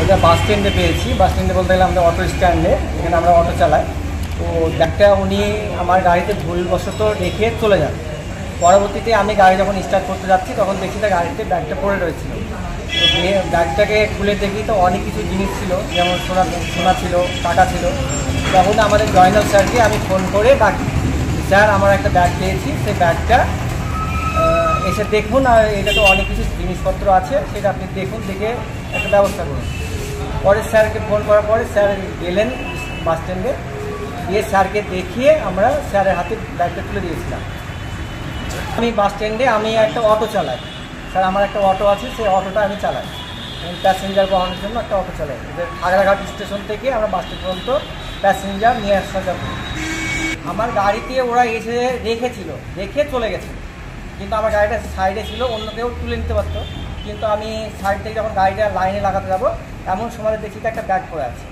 এটা বাস স্ট্যান্ডে পেয়েছি। বাস স্ট্যান্ডে বলতে গেলে আমাদের অটো স্ট্যান্ডে, এখানে আমরা অটো চালাই। তো ব্যাগটা উনি আমার গাড়িতে ভুলবশত রেখে চলে যান। পরবর্তীতে আমি গাড়ি যখন স্টার্ট করতে যাচ্ছি তখন দেখি তার গাড়িতে ব্যাগটা পড়ে রয়েছিল। তো ব্যাগটাকে খুলে দেখি তো অনেক কিছু জিনিস ছিল, যেমন সোনা ছিল, টাকা ছিল। তখন আমাদের জয়নাল স্যারকে আমি ফোন করে ডাকি, স্যার আমার একটা ব্যাগ পেয়েছি, সেই ব্যাগটা এসে দেখুন, আর এটা তো অনেক কিছু জিনিসপত্র আছে, সেটা আপনি দেখুন, দেখে একটা ব্যবস্থা করুন। পরে স্যারকে ফোন করার পরে স্যার গেলেন বাস স্ট্যান্ডে, গিয়ে স্যারকে দেখিয়ে আমরা স্যারের হাতে ব্যাগটা তুলে দিয়েছিলাম। আমি বাস স্ট্যান্ডে আমি একটা অটো চালাই, স্যার আমার একটা অটো আছে, সেই অটোটা আমি চালাই, প্যাসেঞ্জার বহনের জন্য একটা অটো চালাই। খাগড়াঘাট স্টেশন থেকে আমরা বাস স্ট্যান্ড পর্যন্ত প্যাসেঞ্জার নিয়ে আসা যাবো। আমার গাড়িতে ওরা এসে রেখেছিল, রেখে চলে গেছে, কিন্তু আমার গাড়িটা সাইডে ছিল, অন্য কেউ তুলে নিতে পারতো। কিন্তু আমি সাইড থেকে যখন গাড়িটা লাইনে লাগাতে যাবো এমন সময় দেখি একটা ব্যাগ পড়ে আছে।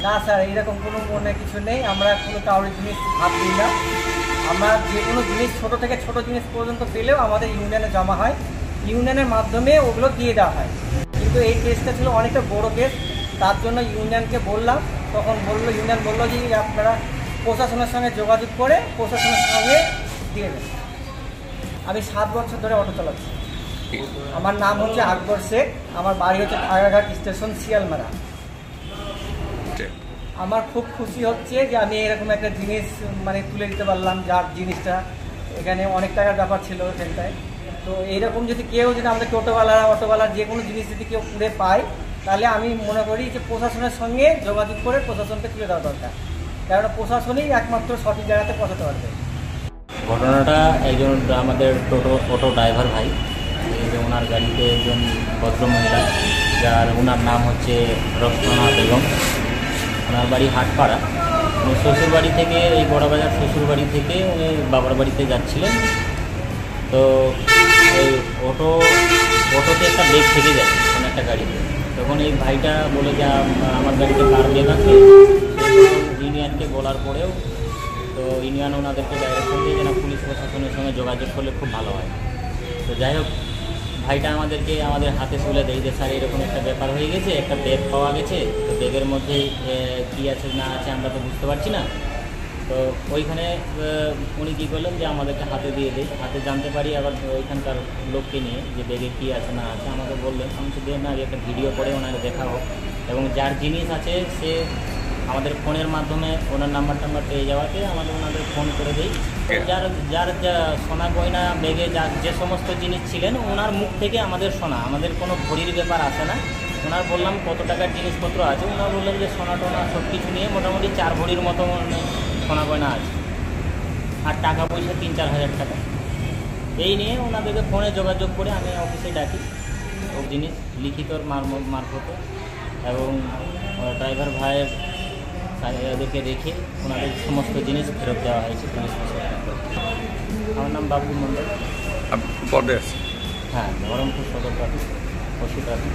না স্যার, এইরকম কোনো মনে কিছু নেই, আমরা কোনো কারোর জিনিস হাত দিই না। আমরা যে কোনো জিনিস ছোটো থেকে ছোটো জিনিস পর্যন্ত পেলেও আমাদের ইউনিয়নে জমা হয়, ইউনিয়নের মাধ্যমে ওগুলো দিয়ে দেওয়া হয়। কিন্তু এই কেসটা ছিল অনেকটা বড়ো কেস, তার জন্য ইউনিয়নকে বললাম, তখন ইউনিয়ন বললো যে আপনারা প্রশাসনের সঙ্গে যোগাযোগ করে প্রশাসনের সঙ্গে দিয়ে দেন। আমি 7 বছর ধরে অটো চালাচ্ছি। আমার নাম হচ্ছে আকবর শেখ, আমার বাড়ি হচ্ছে খাগড়াঘাট স্টেশন, শিয়ালমারা। আমার খুব খুশি হচ্ছে যে আমি এরকম একটা জিনিস তুলে দিতে পারলাম, যার জিনিসটা এখানে অনেক টাকার ব্যাপার ছিল এখানটায়। তো এইরকম যদি কেউ আমাদের অটোওয়ালার যে কোনো জিনিস যদি কেউ পুড়ে পায়, তাহলে আমি মনে করি যে প্রশাসনের সঙ্গে যোগাযোগ করে প্রশাসনকে তুলে দেওয়া দরকার, কারণ প্রশাসনই একমাত্র সঠিক জায়গাতে পৌঁছাতে পারবে। ঘটনাটা একজন আমাদের অটো ড্রাইভার ভাই, ওনার গাড়িতে একজন ভদ্রমহিলা, ওনার নাম হচ্ছে রসনা বেগম, ওনার বাড়ি হাটপাড়া। উনি শ্বশুরবাড়ি থেকে, এই বড়বাজার শ্বশুরবাড়ি থেকে উনি বাবার বাড়িতে যাচ্ছিলেন। তো এই অটোতে একটা ব্যাগ থেকে যায় কোনো একটা গাড়িতে। তখন এই ভাইটা বলে যে আমার গাড়িতে কার ব্যাগ আছে, ইউনিয়নকে বলার পরেও তো ইউনিয়ন ওনাদেরকে ডাইরেকশন দিয়ে যে না পুলিশ প্রশাসনের সঙ্গে যোগাযোগ করলে খুব ভালো হয়। তো যাই হোক, ভাইটা আমাদের হাতে তুলে দেয় যে স্যার এরকম একটা ব্যাপার হয়ে গেছে, একটা ব্যাগ পাওয়া গেছে, তো ব্যাগের মধ্যে কী আছে না আছে আমরা তো বুঝতে পারছি না। তো ওইখানে উনি কী করলেন যে আমাদেরকে হাতে দিয়ে দেয়, হাতে জানতে পারি আবার ওইখানকার লোককে নিয়ে যে ব্যাগে কী আছে না আছে আমাকে বললেন। আমি তো দিয়ে না একটা ভিডিও করে ওনাকে দেখা হোক, এবং যার জিনিস আছে সে আমাদের ফোনের মাধ্যমে ওনার নাম্বার পেয়ে যাওয়াতে ওনাদের ফোন করে দেই। যার সোনা গয়না ব্যাগে যে সমস্ত জিনিস ছিলেন ওনার মুখ থেকে আমাদের শোনা, আমাদের কোনো ঘড়ির ব্যাপার আসে না। ওনার বললাম কত টাকার জিনিসপত্র আছে, ওনার বললেন যে সোনা টোনা সব কিছু নিয়ে মোটামুটি 4 ভরির মতো সোনা গয়না আছে, আর টাকা পয়সা 3-4 হাজার টাকা। এই নিয়ে ওনাদেরকে ফোনে যোগাযোগ করে আমি অফিসে ডাকি, ও জিনিস লিখিত মারফত, এবং ড্রাইভার ভাইয়ের ওদেরকে রেখে ওনাদের সমস্ত জিনিস ফেরত দেওয়া হয়েছে পুলিশ প্রশাসন। আমার নাম বাবু মন্ডল, হ্যাঁ, বহরমপুর সদর ট্রাফিক, ওসি ট্রাফিক।